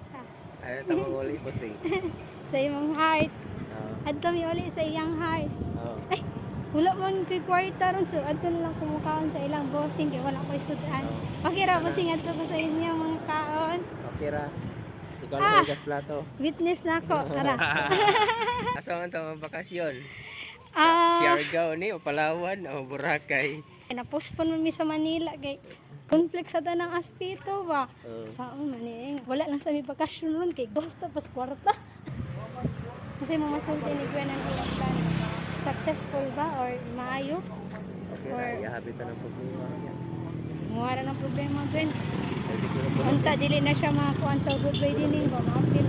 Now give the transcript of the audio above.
isa. Ano tama uli bossing? Sa imong heart. Oo. At kami uli sa iyang heart. Oo. Ay, wala man kay kwarta ron. So, ato na lang kumukaon sa ilang bossing. Kaya wala ko'y sudan. Okay ra, bossing. Ato ko sa inyo mga kaon. Okay ra. Ikaw lang Ah. hugas plato. Witness na ako. Tara. Asa man tama bakasyon? Ah, Siargao ni o Palawan o Boracay. na-postpone mo mi sa Manila. Kay conflict sa tanang aspito ba? Oo. Saan man eh. Wala lang sa mi bakasyon ron. Kay gusto pas kwarta. Kasi mga masulti ni Gwen ang ilang plan. Successful ba or maayo? Okay ra, ihabitan ang problema niya. Muwara ng problema Gwen. Ay, siguro po Unta dili na siya makakuan sa good way dining ba? Maapil